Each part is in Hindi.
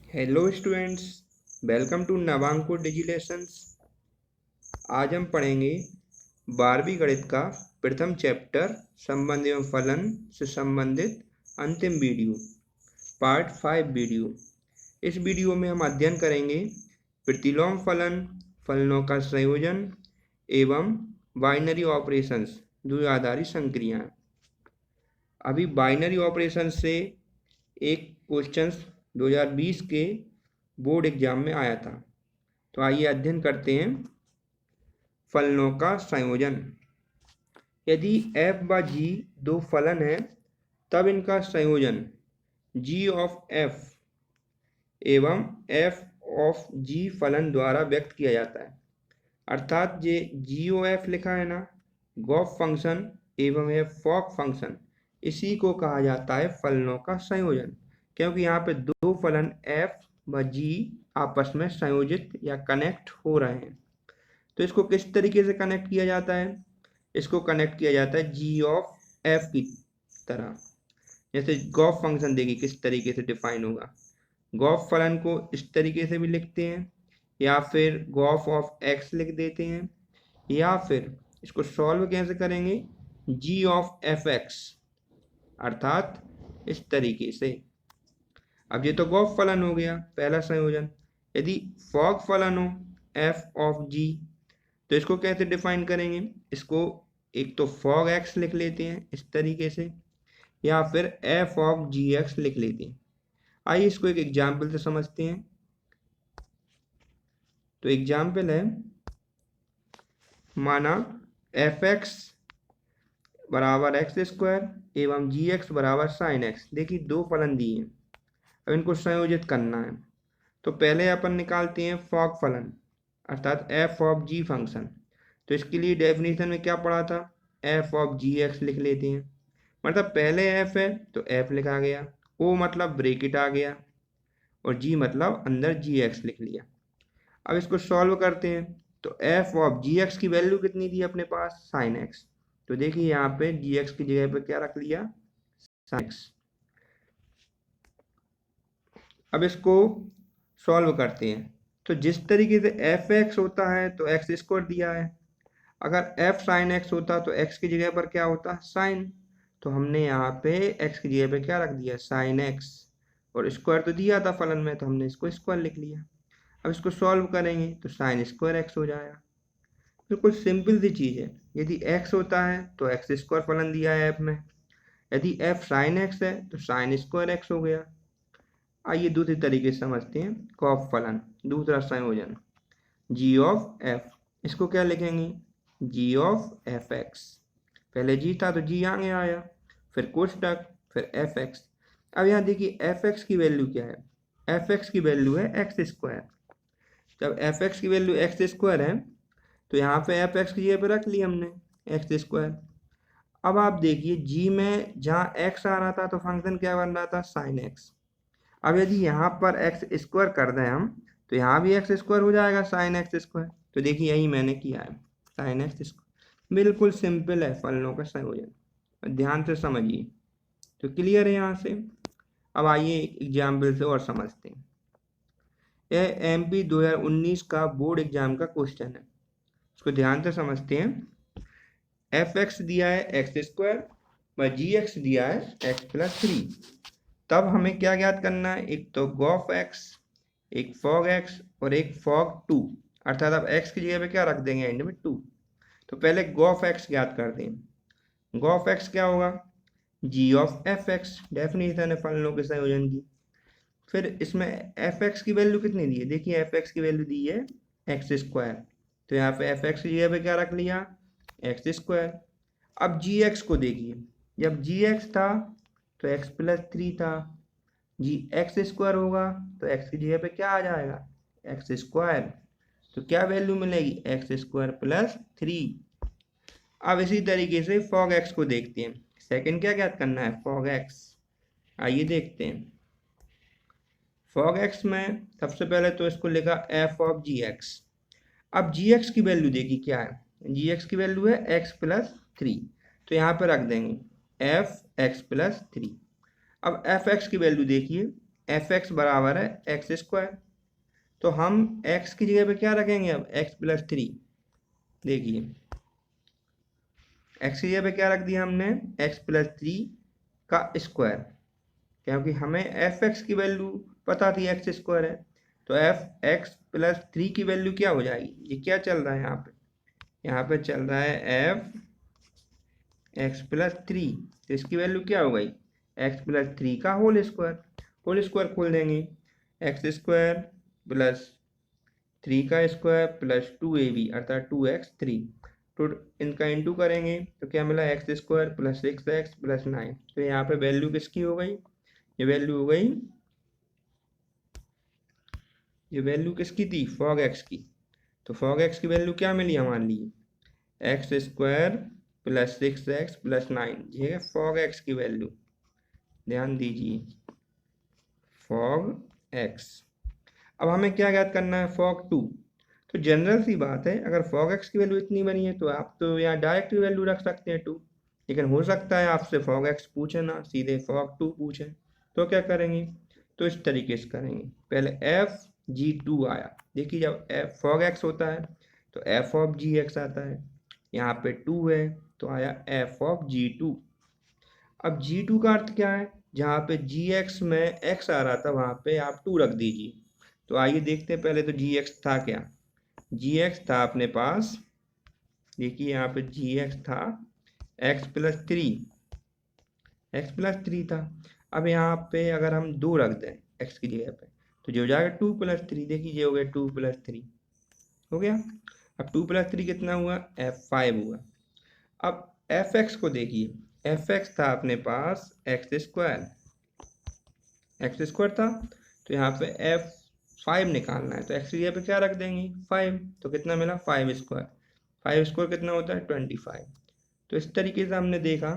हेलो स्टूडेंट्स, वेलकम टू नवांकुर डिजिलेशंस। आज हम पढ़ेंगे 12वीं गणित का प्रथम चैप्टर संबंध एवं फलन से संबंधित अंतिम वीडियो, पार्ट 5 वीडियो। इस वीडियो में हम अध्ययन करेंगे प्रतिलोम फलन, फलनों का संयोजन एवं बाइनरी ऑपरेशंस, द्विआधारी संक्रियाएं। अभी बाइनरी ऑपरेशन से एक क्वेश्चन 2020 के बोर्ड एग्जाम में आया था। तो आइए अध्ययन करते हैं फलनों का संयोजन। यदि f व g दो फलन हैं तब इनका संयोजन g ऑफ f एवं f ऑफ g फलन द्वारा व्यक्त किया जाता है। अर्थात ये GOF लिखा है ना, गॉफ फंक्शन एवं यह फॉक फंक्शन, इसी को कहा जाता है फलनों का संयोजन, क्योंकि यहाँ पे दो फलन f व g आपस में संयोजित या कनेक्ट हो रहे हैं। तो इसको किस तरीके से कनेक्ट किया जाता है? इसको कनेक्ट किया जाता है g ऑफ f की तरह। जैसे गॉफ फंक्शन देखिए किस तरीके से डिफाइन होगा। गॉफ फलन को इस तरीके से भी लिखते हैं, या फिर गॉफ ऑफ x लिख देते हैं, या फिर इसको सॉल्व कैसे करेंगे, g ऑफ fx, अर्थात इस तरीके से। अब ये तो गॉफ फलन हो गया पहला संयोजन। यदि फॉक फलन हो f ऑफ g, तो इसको कैसे डिफाइन करेंगे? इसको एक तो फॉग x लिख लेते हैं इस तरीके से, या फिर f ऑफ gx लिख लेते हैं। आइए इसको एक एग्जाम्पल से समझते हैं। तो एग्जाम्पल है, माना fx बराबर एक्स स्क्वायर एवं gx बराबर साइन x। देखिए दो फलन दिए हैं, अब इनको संयोजित करना है। तो पहले अपन निकालते हैं फॉग फलन, अर्थात f ऑफ g फंक्शन। तो इसके लिए डेफिनेशन में क्या पढ़ा था, f ऑफ gx लिख लेते हैं। मतलब पहले f है तो f लिखा गया, o मतलब ब्रेकेट आ गया, और g मतलब अंदर gx लिख लिया। अब इसको सॉल्व करते हैं। तो f ऑफ gx की वैल्यू कितनी थी अपने पास, साइन x। तो देखिए यहाँ पे gx की जगह पे क्या रख लिया, साइन x। अब इसको सॉल्व करते हैं। तो जिस तरीके से fx होता है तो एक्स स्क्वायर दिया है, अगर f साइन x होता तो x की जगह पर क्या होता, साइन। तो हमने यहाँ पे x की जगह पे क्या रख दिया, साइन x, और स्क्वायर तो दिया था फलन में तो हमने इसको स्क्वायर लिख लिया। अब इसको सॉल्व करेंगे तो साइन स्क्वायर x हो जाएगा। बिल्कुल सिंपल सी चीज़ है। यदि x होता है तो एक्स स्क्वायर फलन दिया है f में, यदि f साइन x है तो साइन स्क्वायर x हो गया। आइए दूसरी तरीके से समझते हैं, कॉफ फलन, दूसरा संयोजन g ऑफ f। इसको क्या लिखेंगे, g ऑफ fx। पहले g था तो g आगे आया, फिर कोष्टक, फिर fx। अब यहाँ देखिए fx की वैल्यू क्या है, fx की वैल्यू है एक्स स्क्वायर। जब fx की वैल्यू एक्स स्क्वायर है तो यहाँ पे fx की जगह पे रख ली हमने एक्स स्क्वायर। अब आप देखिए g में जहाँ x आ रहा था तो फंक्शन क्या बन रहा था, साइन x। अब यदि यहाँ पर एक्स स्क्वायर कर दें हम तो यहाँ भी एक्स स्क्वायर हो जाएगा, साइन एक्स स्क्वायर। तो देखिए यही मैंने किया है, साइन एक्स स्क्वायर। बिल्कुल सिंपल है फलनों का संयोजन, ध्यान से समझिए। तो क्लियर है यहाँ से। अब आइए एग्जाम्पल से और समझते हैं। यह MP 2019 का बोर्ड एग्जाम का क्वेश्चन है, इसको ध्यान से समझते हैं। fx दिया है एक्स स्क्वायर व gx दिया है x प्लस 3। तब हमें क्या ज्ञात करना है, एक तो गॉफ x, एक फॉग x और एक फॉग 2, अर्थात अब x की जगह पे क्या रख देंगे, एंड में 2। तो पहले गॉफ x ज्ञात कर दें। गॉफ x क्या होगा, g ऑफ fx, डेफिनेशन है फलनों के संयोजन की। फिर इसमें fx की वैल्यू कितनी दी है, देखिए fx की वैल्यू दी है एक्स स्क्वायर, तो यहाँ पे fx की जगह पे क्या रख लिया, एक्स स्क्वायर। अब gx को देखिए, जब gx था तो x प्लस 3 था, जी एक्स स्क्वायर होगा तो x की जगह पे क्या आ जाएगा, एक्स स्क्वायर। तो क्या वैल्यू मिलेगी, एक्स स्क्वायर प्लस 3। अब इसी तरीके से फॉग x को देखते हैं। सेकंड क्या ज्ञात करना है, फॉग x। आइए देखते हैं। फॉग x में सबसे पहले तो इसको लिखा f ऑफ gx। अब gx की वैल्यू देखिए क्या है, gx की वैल्यू है x प्लस 3, तो यहाँ पे रख देंगे f x प्लस 3। अब fx की वैल्यू देखिए, एफ एक्स बराबर है एक्स स्क्वायर। तो हम एक्स की जगह पे क्या रखेंगे अब, एक्स प्लस थ्री। देखिए एक्स की जगह पे क्या रख दिया हमने, एक्स प्लस थ्री का स्क्वायर, क्योंकि हमें एफ एक्स की वैल्यू पता थी एक्स स्क्वायर है। तो एफ एक्स प्लस थ्री की वैल्यू क्या हो जाएगी, ये क्या चल रहा है यहाँ पे चल रहा है एफ एक्स प्लस थ्री। तो इसकी वैल्यू क्या हो गई, एक्स प्लस थ्री का होल स्क्वायर खोल देंगे, एक्स स्क्वायर प्लस थ्री का square plus two a b अर्थात टू एक्स थ्री। तो इनका इंटू करेंगे तो क्या मिला, x square plus six x plus nine. तो यहाँ पे वैल्यू किसकी हो गई, ये वैल्यू हो गई, ये वैल्यू किसकी थी, फॉग एक्स की। तो फॉग एक्स की वैल्यू क्या मिली हमारे लिए, x square plus six x plus nine, ये है फॉग एक्स की वैल्यू। ध्यान दीजिए फॉग एक्स। अब हमें क्या ज्ञात करना है, फॉग टू। तो जनरल सी बात है, अगर फॉग एक्स की वैल्यू इतनी बनी है तो आप तो यहाँ डायरेक्ट वैल्यू रख सकते हैं टू। लेकिन हो सकता है आपसे फॉग एक्स पूछे ना, सीधे फॉग टू पूछे। तो क्या करेंगे, तो इस तरीके से करेंगे, पहले एफ जी टू आया। देखिए जब एफ फॉग एक्स होता है तो एफ ऑफ जी एक्स आता है, यहाँ पे टू है तो आया एफ ऑफ जी टू। अब जी टू का अर्थ क्या है, जहाँ पे जी एक्स में एक्स आ रहा था वहाँ पे आप टू रख दीजिए। तो आइए देखते हैं, पहले तो जी एक्स था क्या, जी एक्स था अपने पास, देखिए यहाँ पे जी एक्स था x plus three, x plus three था। अब यहाँ पे अगर हम दो रख दें एक्स की जगह पे तो जो हो जाएगा टू प्लस थ्री। देखिए ये हो गया टू प्लस थ्री हो गया। अब टू प्लस थ्री कितना हुआ, एफ फाइव हुआ। अब एफ एक्स को देखिए, एफ एक्स था अपने पास एक्स स्क्वायर था। तो यहाँ पे एफ फाइव निकालना है तो एक्स की जगह पे क्या रख देंगे, फाइव। तो कितना मिला, फाइव स्क्वायर। फाइव स्क्वायर कितना होता है, 25। तो इस तरीके से हमने देखा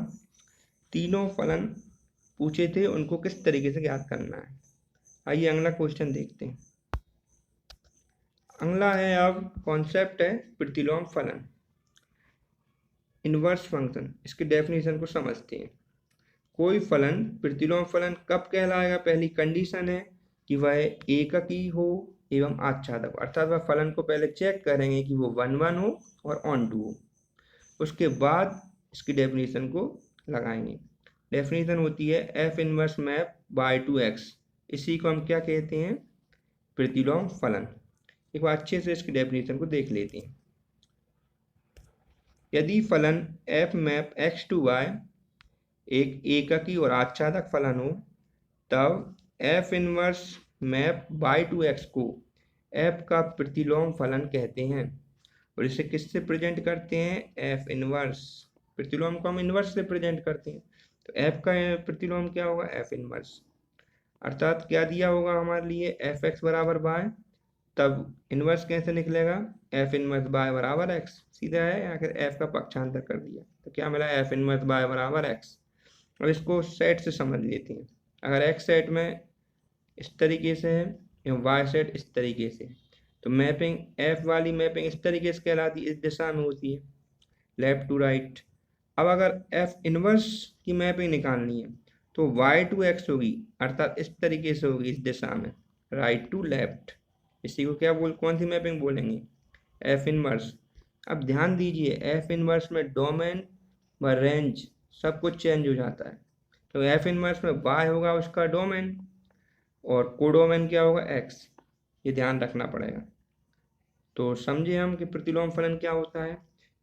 तीनों फलन पूछे थे, उनको किस तरीके से ज्ञात करना है। आइए अगला क्वेश्चन देखते हैं। अगला है, अब कॉन्सेप्ट है प्रतिलोम फलन, इनवर्स फंक्शन। इसकी डेफिनेशन को समझते हैं। कोई फलन प्रतिलोम फलन कब कहलाएगा, पहली कंडीशन है कि वह एककी हो एवं आच्छादक, अर्थात वह फलन को पहले चेक करेंगे कि वो वन वन हो और ऑन टू हो, उसके बाद इसकी डेफिनेशन को लगाएंगे। डेफिनेशन होती है F inverse map by to x, इसी को हम क्या कहते हैं, प्रतिलोम फलन। एक बार अच्छे से इसकी डेफिनेशन को देख लेते हैं। यदि फलन f map x to y एक एककी और आच्छादक फलन हो, तब f inverse map by to x को एफ का प्रतिलोम फलन कहते हैं। और इसे किससे प्रेजेंट करते हैं, एफ इनवर्स। प्रतिलोम को हम इनवर्स से प्रेजेंट करते हैं। तो एफ का प्रतिलोम क्या होगा, एफ इनवर्स। अर्थात क्या दिया होगा हमारे लिए, एफ एक्स बराबर बाय, तब इनवर्स कैसे निकलेगा, एफ इनवर्स बाय बराबर एक्स। सीधा है, आखिर एफ का पक्षांतर कर दिया तो क्या मिला, एफ इनवर्स बाय बराबर एक्स। अब इसको सेट से समझ लेते हैं। अगर एक्स सेट में इस तरीके से है एवं वाई सेट इस तरीके से, तो मैपिंग एफ वाली मैपिंग इस तरीके से कहलाती है, इस दिशा में होती है, लेफ्ट टू राइट। अब अगर एफ इनवर्स की मैपिंग निकालनी है तो वाई टू एक्स होगी, अर्थात इस तरीके से होगी, इस दिशा में, राइट टू लेफ्ट। इसी को क्या कौन सी मैपिंग बोलेंगे, एफ इनवर्स। अब ध्यान दीजिए एफ इनवर्स में डोमेन व रेंज सब कुछ चेंज हो जाता है। तो एफ इनवर्स में वाई होगा उसका डोमेन और कोडोमेन क्या होगा, एक्स। ये ध्यान रखना पड़ेगा। तो समझे हम कि प्रतिलोम फलन क्या होता है।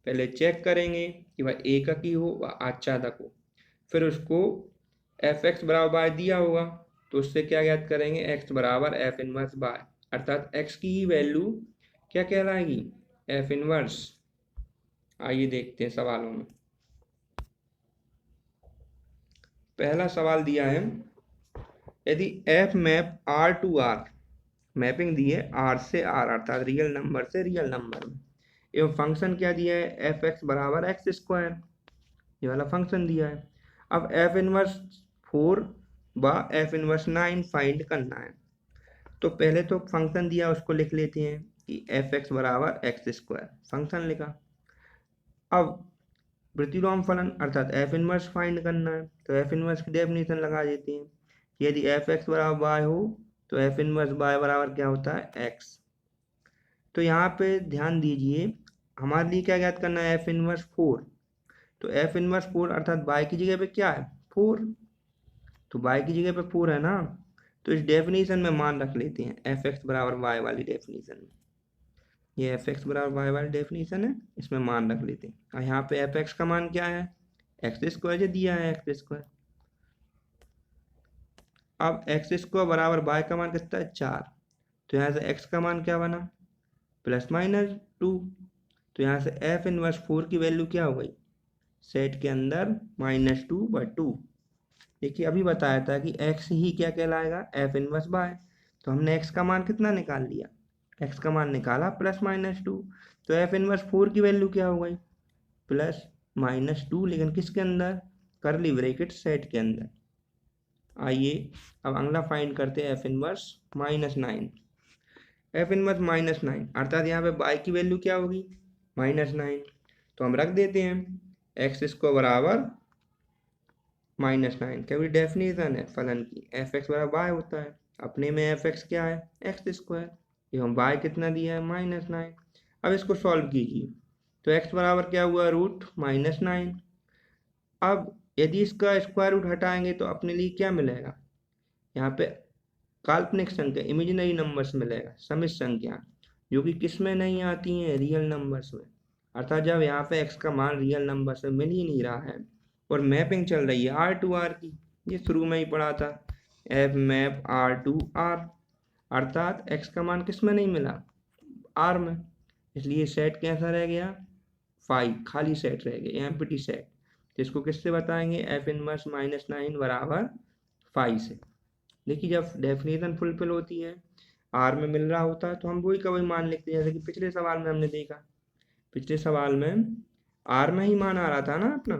पहले चेक करेंगे कि वह एककी हो व आच्छादक हो, फिर उसको एफ एक्स बराबर बाय दिया होगा तो उससे क्या ज्ञात करेंगे, एक्स बराबर एफ इनवर्स बाय, अर्थात एक्स की ही वैल्यू क्या कहलाएगी, एफ इनवर्स। आइए देखते हैं सवालों में। पहला सवाल दिया है, यदि F map R to R, mapping दी है आर से आर अर्थात रियल नंबर से रियल नंबर में, एवं फंक्शन क्या दिया है, एफ एक्स बराबर एक्स स्क्वायर, ये वाला फंक्शन दिया है। अब एफ इनवर्स 4 व एफ इनवर्स 9 फाइंड करना है। तो पहले तो फंक्शन दिया उसको लिख लेते हैं कि एफ एक्स बराबर एक्स स्क्वायर, फंक्शन लिखा। अब प्रतिलोम फलन अर्थात एफ इनवर्स फाइंड करना है तो एफ इनवर्स की डेफिनेशन लगा देते हैं कि यदि एफ एक्स बराबर वाई हो तो एफ इनवर्स वाई बराबर क्या होता है एक्स। तो यहाँ पे ध्यान दीजिए, हमारे लिए क्या ज्ञात करना है, एफ इनवर्स 4। तो एफ इनवर्स 4 अर्थात वाई की जगह पे क्या है 4, तो वाई की जगह पे 4 है ना। तो इस डेफिनेशन में मान रख लेते हैं एफ एक्स बराबर वाई वाली डेफिनेशन में, ये एफ एक्स बराबर वाई वाली डेफिनेशन है, इसमें मान रख लेते हैं। और यहाँ पे एफ एक्स का मान क्या है, एक्स स्क्वायर जो दिया है एक्स स्क्वायर। अब एक्स स्क्वायर बराबर वाई का मान कितना है 4, तो यहाँ से एक्स का मान क्या बना ±2। तो यहाँ से एफ इनवर्स 4 की वैल्यू क्या हो गई, सेट के अंदर -2/2। देखिए अभी बताया था कि एक्स ही क्या कहलाएगा, एफ इनवर्स वाई। तो हमने एक्स का मान कितना निकाल लिया, एक्स का मान निकाला +-2। तो एफ इनवर्स 4 की वैल्यू क्या हो गई +-2, लेकिन किसके अंदर, करली ब्रैकेट सेट के अंदर। आइए अब अगला फाइंड करते हैं एफ इनवर्स -9। एफ इनवर्स -9 अर्थात यहाँ पे बाई की वैल्यू क्या होगी -9। तो हम रख देते हैं एक्स स्क्वायर बराबर -9, क्या डेफिनेशन है फलन की, एफ एक्स बराबर वाई होता है, अपने में एफ एक्स क्या है एक्स स्क्वायर, एवं वाई कितना दिया है -9। अब इसको सॉल्व कीजिए, तो एक्स बराबर क्या हुआ √-9। अब यदि इसका स्क्वायर रूट हटाएंगे तो अपने लिए क्या मिलेगा, यहाँ पे काल्पनिक संख्या इमेजिनरी नंबर्स मिलेगा, समित संख्या, जो कि किस में नहीं आती हैं, रियल नंबर्स में। अर्थात जब यहाँ पे x का मान रियल नंबर्स में मिल ही नहीं रहा है और मैपिंग चल रही है R2R की, ये शुरू में ही पढ़ा था, एफ मैप R2R, अर्थात x का मान किस में नहीं मिला R में, इसलिए सेट कैसा रह गया 5, खाली सेट रह गया, एम्प्टी सेट। जिसको किससे बताएंगे, एफ इनवर्स -9 बराबर 5 से। देखिए जब डेफिनेशन फुलफिल होती है, आर में मिल रहा होता है, तो हम वही का वही मान लिखते हैं, जैसे कि पिछले सवाल में हमने देखा, पिछले सवाल में आर में ही मान आ रहा था ना अपना।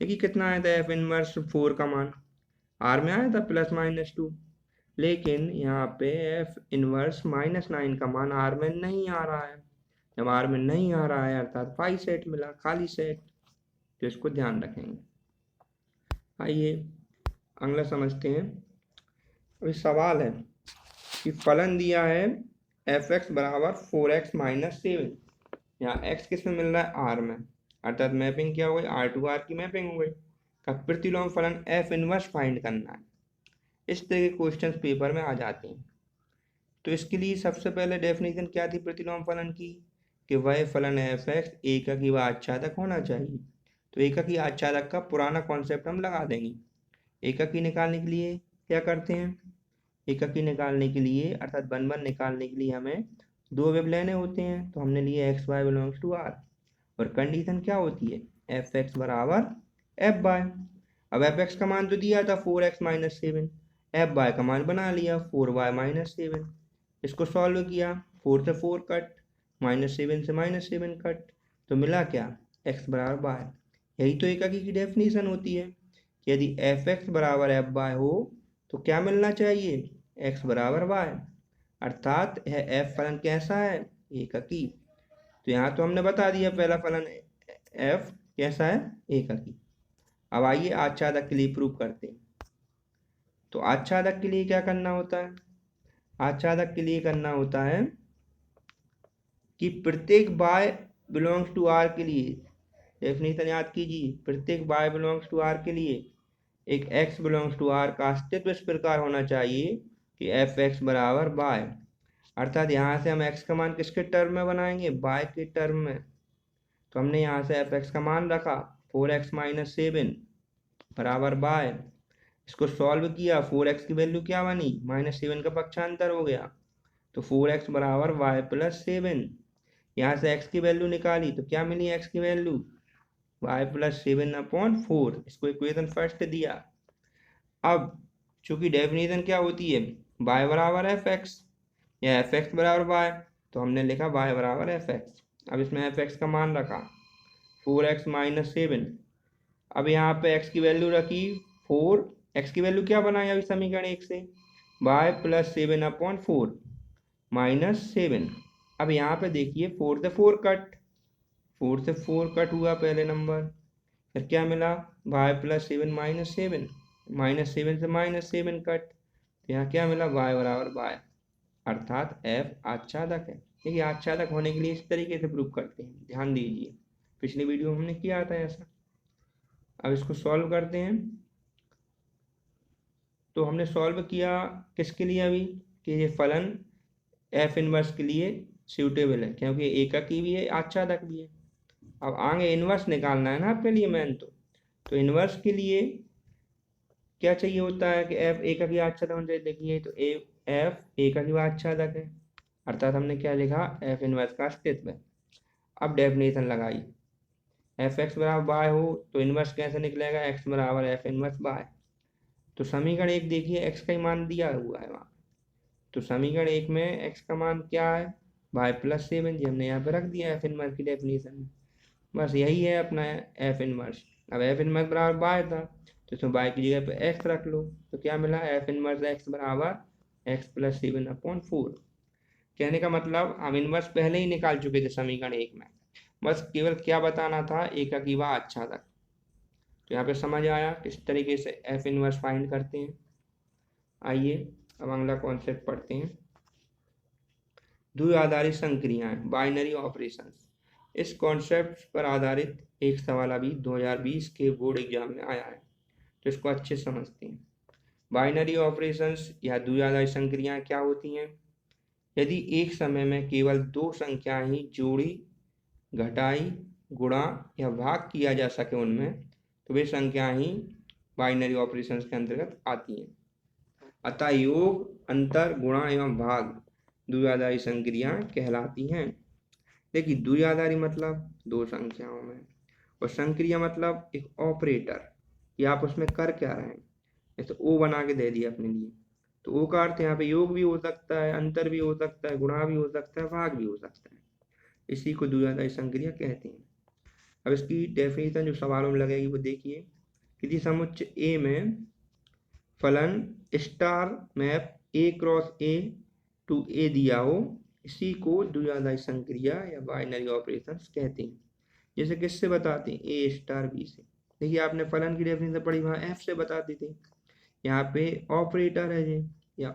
देखिए कितना आया था एफ इनवर्स 4 का मान, आर में आया था +-2, लेकिन यहाँ पे एफ इनवर्स -9 का मान आर में नहीं आ रहा है। जब आर में नहीं आ रहा है अर्थात 5 सेट मिला, खाली सेट, तो इसको ध्यान रखेंगे। आइए अगला समझते हैं। अभी सवाल है कि फलन दिया है एफ एक्स बराबर 4x - 7, यहाँ x किस में मिल रहा है r में, अर्थात मैपिंग क्या हो गई R2R की मैपिंग हो गई। का प्रतिलोम फलन एफ इनवर्स फाइंड करना है। इस तरह के क्वेश्चंस पेपर में आ जाते हैं। तो इसके लिए सबसे पहले डेफिनेशन क्या थी प्रतिलोम फलन की, कि वह फलन एफ एक्स एककी व आच्छादक होना चाहिए। तो एककी आच्छादक का पुराना कॉन्सेप्ट हम लगा देंगे। एककी निकालने के लिए क्या करते हैं, एककी निकालने के लिए अर्थात 1 निकालने के लिए हमें दो वेव लेने होते हैं। तो हमने लिए x y belongs to R, और कंडीशन क्या होती है एफ एक्स बराबर एफ वाई। अब एफ एक्स का मान तो दिया था 4x - 7, एफ वाई का मान बना लिया 4y - 7। इसको सॉल्व किया, 4 से 4 कट, -7 से -7 कट, तो मिला क्या x बराबर वाई। यही तो एककी की डेफिनेशन होती है कि यदि एफ एक्स बराबर एफ वाई हो तो क्या मिलना चाहिए x बराबर वाई, अर्थात यह f फलन कैसा है एककी। तो यहाँ तो हमने बता दिया पहला फलन f कैसा है एककी। अब आइए आच्छादक के लिए प्रूव करते हैं। तो आच्छादक के लिए क्या करना होता है, आच्छादक के लिए करना होता है कि प्रत्येक y बिलोंग्स टू r के लिए, डेफिनेशन याद कीजिए, प्रत्येक y बिलोंग्स टू r के लिए एक x बिलोंग्स टू r का अस्तित्व इस प्रकार होना चाहिए कि एफ एक्स बराबर वाई, अर्थात यहाँ से हम x का मान किसके टर्म में बनाएंगे y के टर्म में। तो हमने यहाँ से एफ एक्स का मान रखा 4x - 7 बराबर वाई, इसको सॉल्व किया, 4x की वैल्यू क्या बनी -7 का पक्षांतर हो गया, तो 4x बराबर वाई +7। यहाँ से x की वैल्यू निकाली तो क्या मिली x की वैल्यू y +7/4, इसको इक्वेशन फर्स्ट दिया। अब चूंकि डेफिनेशन क्या होती है y बराबर एफ एक्स या एफ एक्स बराबर y, तो हमने लिखा y बराबर एफ एक्स। अब इसमें एफ एक्स का मान रखा 4x - 7। अब यहाँ पे x की वैल्यू रखी 4, x की वैल्यू क्या बनाई अभी समीकरण 1 से y +7/4 -7। अब यहाँ पे देखिए 4 से 4 कट, 4 से 4 कट हुआ पहले नंबर, फिर क्या मिला y +7 - 7, -7 से -7 कट, तो यहाँ क्या मिला, y बराबर y, अर्थात f आच्छादक है। देखिए आच्छादक होने के लिए इस तरीके से प्रूव करते हैं, ध्यान दीजिए, पिछली वीडियो में हमने किया था ऐसा। अब इसको सॉल्व करते हैं। तो हमने सॉल्व किया किसके लिए अभी, कि ये फलन एफ इनवर्स के लिए सूटेबल है, क्योंकि एकक ही भी है आच्छादक भी है। अब आगे इनवर्स निकालना है ना आपके लिए मेन, तो इनवर्स के लिए क्या चाहिए होता है कि एफ एकक ही आच्छादक होना चाहिए। देखिए तो एफ एकक ही आच्छादक है, अर्थात हमने क्या लिखा, एफ इनवर्स का अस्तित्व है। अब डेफिनेशन लगाई, एफ एक्स बराबर बाय हो तो इनवर्स कैसे निकलेगा, एक्स बराबर एफ इनवर्स बाय। तो समीकरण एक देखिए एक्स का ही मान दिया हुआ है वहाँ, तो समीकरण एक में एक्स का मान क्या है, y+7, जी हमने यहाँ पे रख दिया एफ इनवर्स की डेफिनेशन में। बस यही है अपना एफ इनवर्स। अब एफ इनवर्स बराबर बाय था, तो इसमें बाय की जगह पे एक्स रख लो, तो क्या मिला, एफ इनवर्स एक्स बराबर x+7/4। कहने का मतलब हम इनवर्स पहले ही निकाल चुके थे समीकरण एक में, बस केवल क्या बताना था, एकक ही वह आच्छादक। तो यहाँ पे समझ आया किस तरीके से एफ इनवर्स फाइंड करते हैं। आइए अब अगला कॉन्सेप्ट पढ़ते हैं, द्विआधारी संक्रियाएं, बाइनरी ऑपरेशंस। इस कॉन्सेप्ट पर आधारित एक सवाल अभी 2020 के बोर्ड एग्जाम में आया है, तो इसको अच्छे से समझते हैं। बाइनरी ऑपरेशंस या द्विआधारी संक्रियाएं क्या होती हैं, यदि एक समय में केवल दो संख्याएं ही जोड़ी, घटाई, गुणा या भाग किया जा सके उनमें, तो वे संख्याएं ही बाइनरी ऑपरेशंस के अंतर्गत आती हैं। अतः योग, अंतर, गुणा एवं भाग द्विआधारी संक्रियाएं कहलाती हैं। देखिए द्विआधारी मतलब दो संख्याओं में, और संक्रिया मतलब एक ऑपरेटर, कि आप उसमें कर क्या रहे हैं। जैसे ओ बना के दे दिया अपने लिए, तो ओ का अर्थ यहाँ पे योग भी हो सकता है, अंतर भी हो सकता है, गुणा भी हो सकता है, भाग भी हो सकता है। इसी को द्विआधारी संक्रिया कहते हैं। अब इसकी डेफिनेशन जो सवालों में लगेगी वो देखिए, किसी समुच्चय ए में फलन star map A cross A to A दिया हो, इसी को द्विआधारी संक्रिया या बाइनरी ऑपरेशंस कहते हैं। जैसे किससे बताते हैं, ए स्टार बी से। देखिए आपने फलन की डेफिनेशन पढ़ी, वहाँ एफ से बताते थे, यहाँ पे ऑपरेटर है जी, या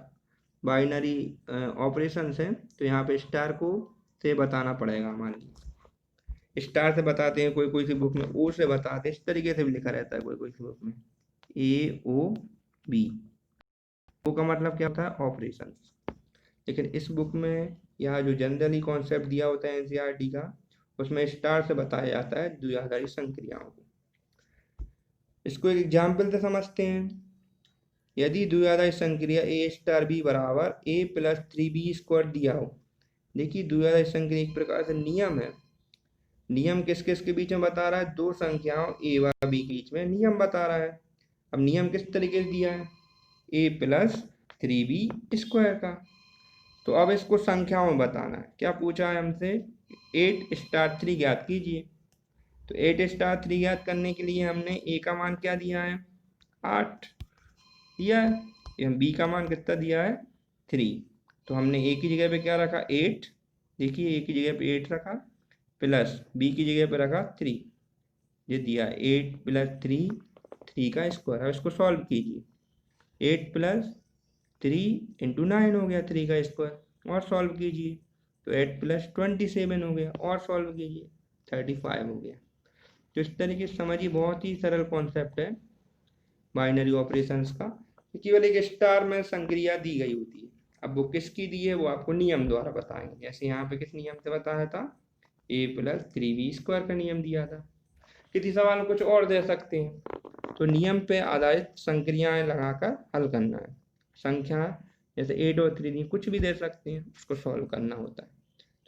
बाइनरी ऑपरेशंस है, तो यहाँ पे स्टार को से बताना पड़ेगा हमारे लिए। स्टार से बताते हैं, कोई कोई सी बुक में ओ से बताते हैं, इस तरीके से भी लिखा रहता है कोई कोई सी बुक में, ए ओ बी। ओ का मतलब क्या होता है, ऑपरेशन। लेकिन इस बुक में यहाँ जो जनरली कॉन्सेप्ट दिया होता है एनसीईआरटी का, उसमें स्टार से बताया जाता है द्विआधारी संक्रियाओं को। इसको एक एग्जाम्पल से समझते हैं। यदि द्विआधारी संक्रिया ए स्टार बी बराबर a+3b² दिया हो, देखिए द्विआधारी संक्रिया एक प्रकार से नियम है। नियम किस किस के बीच में बता रहा है, दो संख्याओं ए व बी के बीच में नियम बता रहा है। अब नियम किस तरीके से दिया है, a+3b² का। तो अब इसको संख्याओं में बताना है, क्या पूछा है हमसे, 8*3 ज्ञात कीजिए। तो 8*3 ज्ञात करने के लिए हमने ए का मान क्या दिया है, 8 दिया है, बी का मान कितना दिया है, 3। तो हमने ए की जगह पे क्या रखा, 8, देखिए ए की जगह पे 8 रखा, प्लस बी की जगह पे रखा 3, ये दिया 8 + 3, 3 का स्क्वायर। अब इसको सॉल्व कीजिए, 8 + 3 × 9 हो गया 3 का स्क्वायर, और सॉल्व कीजिए तो 8 + 27 हो गया, और सॉल्व कीजिए 35 हो गया। तो इस तरीके से समझिए, बहुत ही सरल कॉन्सेप्ट है बाइनरी ऑपरेशंस का। केवल एक स्टार में संक्रिया दी गई होती है, अब वो किसकी दी है वो आपको नियम द्वारा बताएंगे। जैसे यहाँ पे किस नियम से बताया था, a+3b² का नियम दिया था। किसी सवाल में कुछ और दे सकते हैं, तो नियम पे आधारित संक्रियाएं लगाकर हल करना है। संख्या जैसे 8 और 3 कुछ भी दे सकते हैं, उसको सॉल्व करना होता है।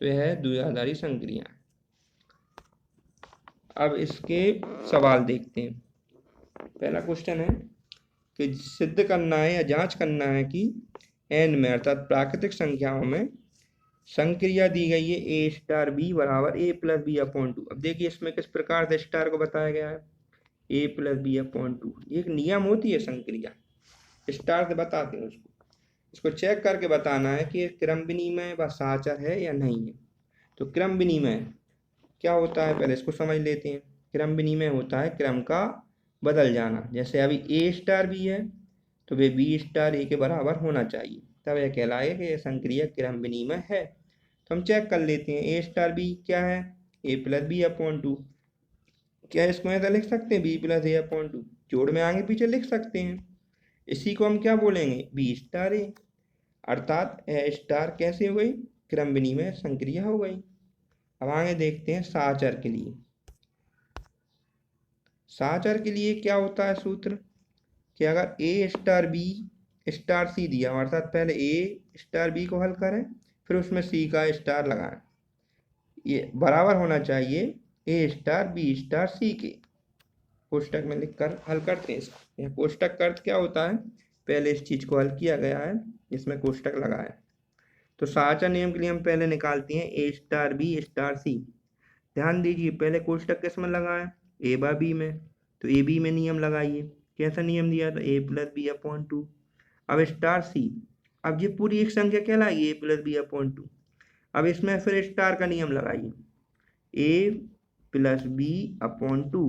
तो यह है द्विआधारी संक्रिया। अब इसके सवाल देखते हैं। पहला क्वेश्चन है कि सिद्ध करना है या जांच करना है कि n में अर्थात प्राकृतिक संख्याओं में संक्रिया दी गई है a*b बराबर a+b/2। अब देखिए इसमें किस प्रकार से स्टार को बताया गया है, a+b/2। एक नियम होती है संक्रिया, स्टार से बताते हैं उसको। इसको चेक करके बताना है कि क्रम विनिमय व साचर है या नहीं है। तो क्रम विनिमय क्या होता है, पहले इसको समझ लेते हैं। क्रम विनिमय होता है क्रम का बदल जाना। जैसे अभी ए स्टार बी है तो वे बी स्टार ए के बराबर होना चाहिए, तब यह कहलाएगा कि यह संक्रिया क्रम विनिमय है। तो हम चेक कर लेते हैं, ए स्टार बी क्या है, ए प्लस बी अपॉन टू। क्या इसको ऐसा लिख सकते हैं, बी प्लस ए अपॉन टू, जोड़ में आगे पीछे लिख सकते हैं। इसी को हम क्या बोलेंगे, बी स्टार ए, अर्थात ए स्टार कैसे हो गई, क्रम विनिमय संक्रिया हो गई। अब आगे देखते हैं साहचर के लिए। साहचर के लिए क्या होता है सूत्र, कि अगर ए स्टार बी स्टार सी दिया, अर्थात पहले ए स्टार बी को हल करें फिर उसमें सी का स्टार लगाएं, ये बराबर होना चाहिए ए स्टार बी स्टार सी के। कोष्टक में लिखकर हल करते हैं इसको। यह कोष्टक का अर्थ क्या होता है, पहले इस चीज को हल किया गया है, इसमें कोष्टक लगाया। तो साहचर नियम के लिए हम पहले निकालते हैं ए स्टार बी स्टार सी। ध्यान दीजिए पहले कोष्टक किस में लगाए, ए बाय बी में, तो ए बी में नियम लगाइए। कैसा नियम दिया था, ए प्लस बी अपॉन टू। अब स्टार सी, अब ये पूरी एक संख्या कहलाएगी ए प्लस बी अपॉन टू। अब इसमें फिर स्टार का नियम लगाइए, ए प्लस बी अपॉन टू।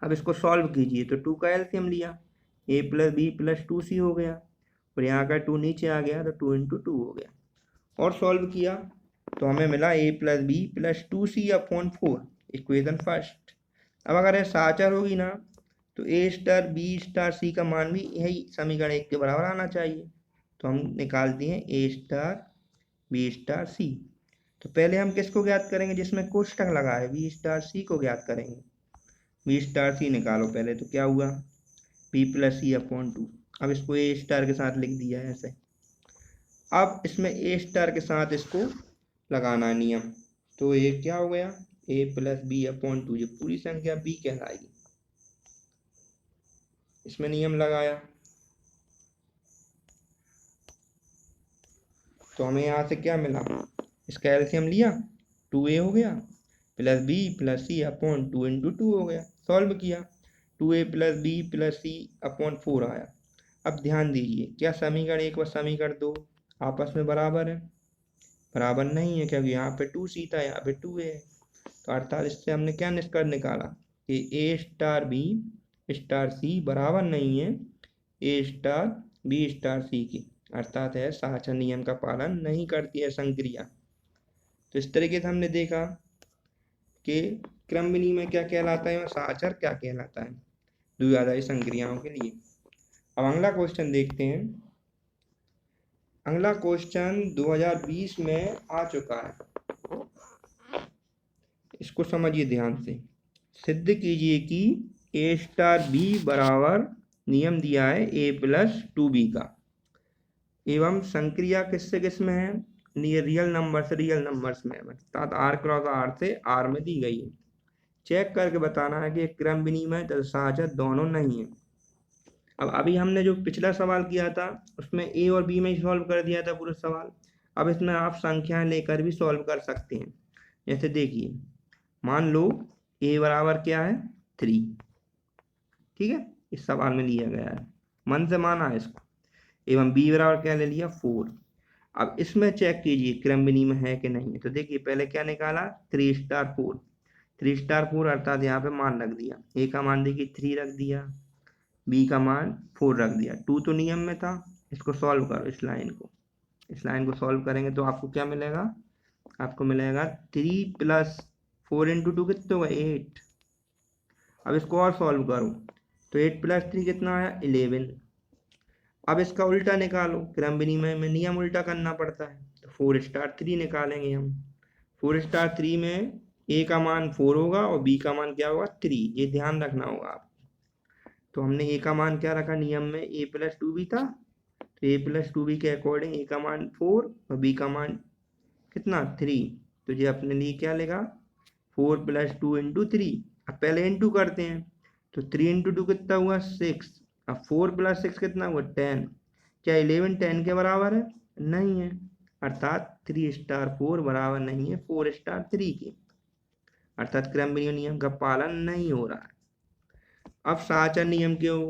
अब इसको सॉल्व कीजिए तो टू का एलसीएम लिया, ए प्लस बी प्लस टू सी हो गया, और यहाँ का टू नीचे आ गया तो टू इंटू टू हो गया। और सॉल्व किया तो हमें मिला ए प्लस बी प्लस टू सी अपॉन फोर, इक्वेशन फर्स्ट। अब अगर यह साहचर होगी ना तो ए स्टार बी स्टार सी का मान भी यही समीकरण एक के बराबर आना चाहिए। तो हम निकालते हैं ए स्टार बी स्टार सी। तो पहले हम किसको ज्ञात करेंगे, जिसमें कोष्टक लगा है, बी स्टार सी को ज्ञात करेंगे। बी स्टार सी निकालो पहले, तो क्या हुआ, B plus c upon to. अब इसको ए स्टार के साथ लिख दिया है ऐसे। अब इसमें ए स्टार के साथ इसको लगाना है नियम, तो ये क्या हो गया, ए प्लस बी अपॉन टू, ये पूरी संख्या बी कहलाएगी। इसमें नियम लगाया तो हमें यहाँ से क्या मिला, इसका एलसीएम लिया, टू ए हो गया plus b plus c upon two into two हो गया। सॉल्व किया, two a plus b plus c upon four आया। अब ध्यान दीजिए, क्या समीकरण एक व समीकरण दो आपस में बराबर है, बराबर नहीं है, क्योंकि यहाँ पे टू सी था यहाँ पे टू ए है। तो अर्थात इससे हमने क्या निष्कर्ष निकाला कि ए स्टार बी स्टार सी बराबर नहीं है ए स्टार बी स्टार सी की, अर्थात है साहचर नियम का पालन नहीं करती है संक्रिया। तो इस तरीके से हमने देखा कि क्रम विनिमय क्या कहलाता है और साहचर क्या कहलाता है द्विआधारी संक्रियाओं के लिए। अब अगला क्वेश्चन देखते हैं। अगला क्वेश्चन 2020 में आ चुका है, इसको समझिए ध्यान से। सिद्ध कीजिए कि ए स्टार बी बराबर नियम दिया है ए प्लस टू बी का, एवं संक्रिया किससे किस में है, रियल नंबर से रियल नंबर्स में, अर्थात आर क्रॉस आर से आर में दी गई है। चेक करके बताना है कि क्रम विनिमय तथा साहचर दोनों नहीं है। अब अभी हमने जो पिछला सवाल किया था उसमें ए और बी में ही सॉल्व कर दिया था पूरा सवाल। अब इसमें आप संख्याएं लेकर भी सॉल्व कर सकते हैं। जैसे देखिए, मान लो ए बराबर क्या है, थ्री, ठीक है, इस सवाल में लिया गया है, मन से माना है इसको, एवं बी बराबर क्या ले लिया, फोर। अब इसमें चेक कीजिए क्रम विनिमय है कि नहीं है। तो देखिए पहले क्या निकाला, three star four, three star four, अर्थात यहाँ पे मान रख दिया, ए का मान देखिए थ्री रख दिया, बी का मान फोर रख दिया, टू तो नियम में था। इसको सॉल्व करो, इस लाइन को सॉल्व करेंगे तो आपको क्या मिलेगा, आपको मिलेगा three plus four into two कितना होगा, एट। अब इसको और सॉल्व करो तो एट प्लस थ्री कितना आया, 11। अब इसका उल्टा निकालो, क्रम विनिमय में नियम उल्टा करना पड़ता है, तो फोर स्टार थ्री निकालेंगे हम। फोर स्टार थ्री में ए का मान फोर होगा और बी का मान क्या होगा, थ्री, ये ध्यान रखना होगा आप। तो हमने ए का मान क्या रखा, नियम में ए प्लस टू बी था, तो ए प्लस टू बी के अकॉर्डिंग ए का मान फोर और बी का मान कितना, थ्री। तो ये अपने लिए क्या लेगा, four plus two into three. अब पहले इंटू करते हैं, तो थ्री इंटू टू कितना हुआ, सिक्स। अब फोर प्लस सिक्स कितना हुआ, 10। क्या 11 10 के बराबर है, नहीं है, अर्थात थ्री स्टार फोर बराबर नहीं है फोर स्टार थ्री के, अर्थात क्रम विनिमय नियम का पालन नहीं हो रहा है। अब साहचर नियम क्यों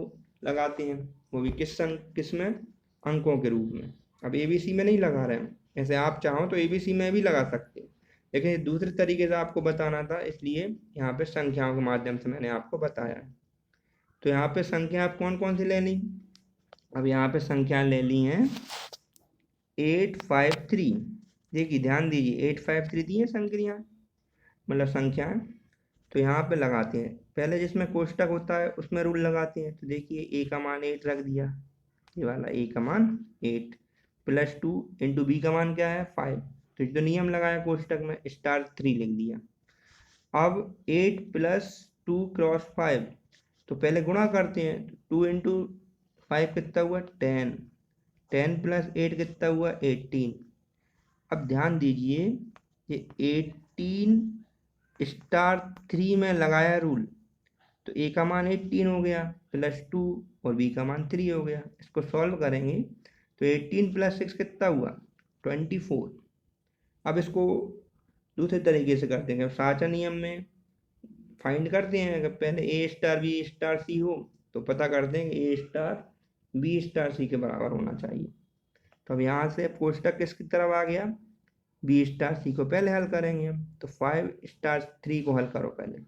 लगाते हैं, वो भी किस में, अंकों के रूप में। अब एबीसी में नहीं लगा रहे हैं, ऐसे आप चाहो तो एबीसी में भी लगा सकते हैं, लेकिन दूसरे तरीके से आपको बताना था, इसलिए यहाँ पे संख्याओं के माध्यम से मैंने आपको बताया है। तो यहाँ पे संख्या आप कौन कौन सी ले ली? अब यहाँ पे संख्या ले ली हैं 853। देखिए ध्यान दीजिए 853 दी है संख्या, मतलब संख्याएं। तो यहाँ पे लगाते हैं, पहले जिसमें कोष्टक होता है उसमें रूल लगाते हैं। तो देखिए ए का मान 8 रख दिया, ये वाला ए का मान 8 प्लस 2 इंटू बी का मान क्या है 5। तो जो नियम लगाया कोष्टक में *3 लिख दिया। अब 8 प्लस 2 क्रॉस 5, तो पहले गुणा करते हैं। 2 इंटू 5 कितना हुआ 10, 10 प्लस 8 कितना हुआ 18। अब ध्यान दीजिए ये 18*3 में लगाया रूल, तो ए का मान 18 हो गया प्लस 2 और बी का मान 3 हो गया। इसको सॉल्व करेंगे तो 18 प्लस 6 कितना हुआ 24। अब इसको दूसरे तरीके से करते हैं, साचा नियम में फाइंड करते हैं। अगर पहले ए स्टार बी स्टार सी हो तो पता करते हैं ए स्टार बी स्टार सी के बराबर होना चाहिए। तो अब यहाँ से कोष्टक किसकी तरफ आ गया, बी स्टार सी को पहले हल करेंगे हम। तो 5*3 को हल करो पहले,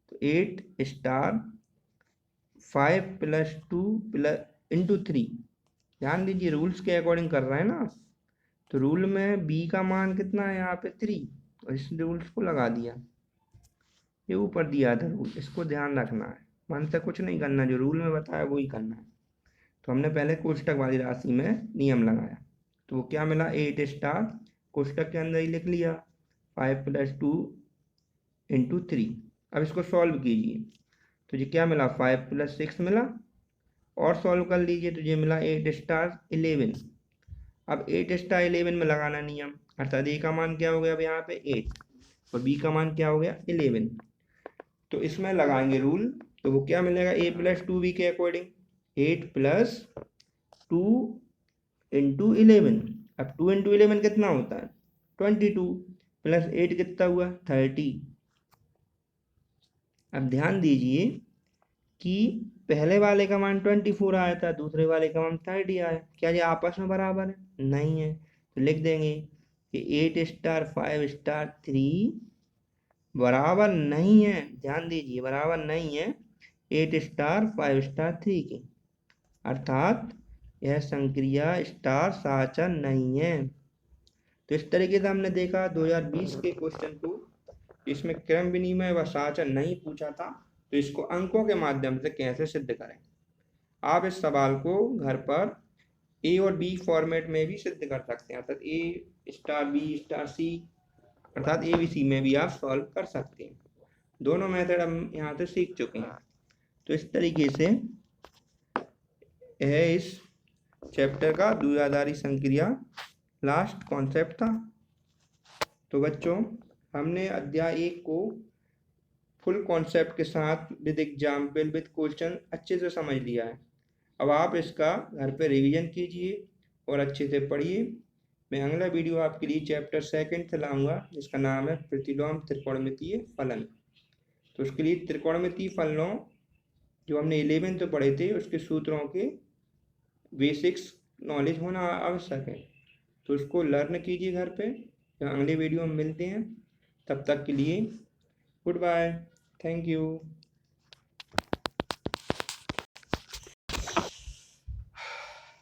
तो 8*5 प्लस 2 प्लस इंटू 3। ध्यान दीजिए रूल्स के अकॉर्डिंग कर रहे हैं ना, तो रूल में बी का मान कितना है यहाँ पे 3, और इस रूल्स को लगा दिया। ये ऊपर दिया था रूल, इसको ध्यान रखना है, मन से कुछ नहीं करना, जो रूल में बताया वही करना है। तो हमने पहले कोष्टक वाली राशि में नियम लगाया, तो वो क्या मिला 8* कोष्टक के अंदर ही लिख लिया 5 प्लस 2 इंटू 3। अब इसको सॉल्व कीजिए, तो ये क्या मिला 5 प्लस 6 मिला, और सॉल्व कर लीजिए तो ये मिला 8*11। अब 8*11 में लगाना नियम, अर्थात ए का मान क्या हो गया अब यहाँ पे 8 और बी का मान क्या हो गया 11। तो इसमें लगाएंगे रूल, तो वो क्या मिलेगा a प्लस 2b के अकॉर्डिंग 8 प्लस 2 इंटू 11। अब 2 इंटू 11 कितना होता है 22 प्लस 8 कितना हुआ 30। अब ध्यान दीजिए कि पहले वाले का मान 24 आया था, दूसरे वाले का मान 30 आया, क्या ये आपस में बराबर है? नहीं है। तो लिख देंगे कि 8*5*3 बराबर नहीं है, ध्यान दीजिए बराबर नहीं है 8*5*3 के, अर्थात यह संक्रिया स्टार साचा नहीं है। तो इस तरीके से हमने देखा 2020 के क्वेश्चन को, इसमें क्रम विनिमय व साचा नहीं पूछा था, तो इसको अंकों के माध्यम से कैसे सिद्ध करें। आप इस सवाल को घर पर ए और बी फॉर्मेट में भी सिद्ध कर सकते हैं, अर्थात ए स्टार बी स्टार सी अर्थात ABC में भी आप सॉल्व कर सकते हैं। दोनों मेथड हम यहाँ से सीख चुके हैं। तो इस तरीके से यह इस चैप्टर का द्विआधारी संक्रिया लास्ट कॉन्सेप्ट था। तो बच्चों हमने अध्याय 1 को फुल कॉन्सेप्ट के साथ विद एग्जाम्पल विद क्वेश्चन अच्छे से समझ लिया है। अब आप इसका घर पे रिवीजन कीजिए और अच्छे से पढ़िए। मैं अगला वीडियो आपके लिए चैप्टर 2 से लाऊंगा, जिसका नाम है प्रतिलोम त्रिकोणमितीय फलन। तो उसके लिए त्रिकोणमितीय फलनों जो हमने 11th में पढ़े थे उसके सूत्रों के बेसिक्स नॉलेज होना आवश्यक है। तो उसको लर्न कीजिए घर पे। अगले वीडियो में मिलते हैं, तब तक के लिए गुड बाय, थैंक यू।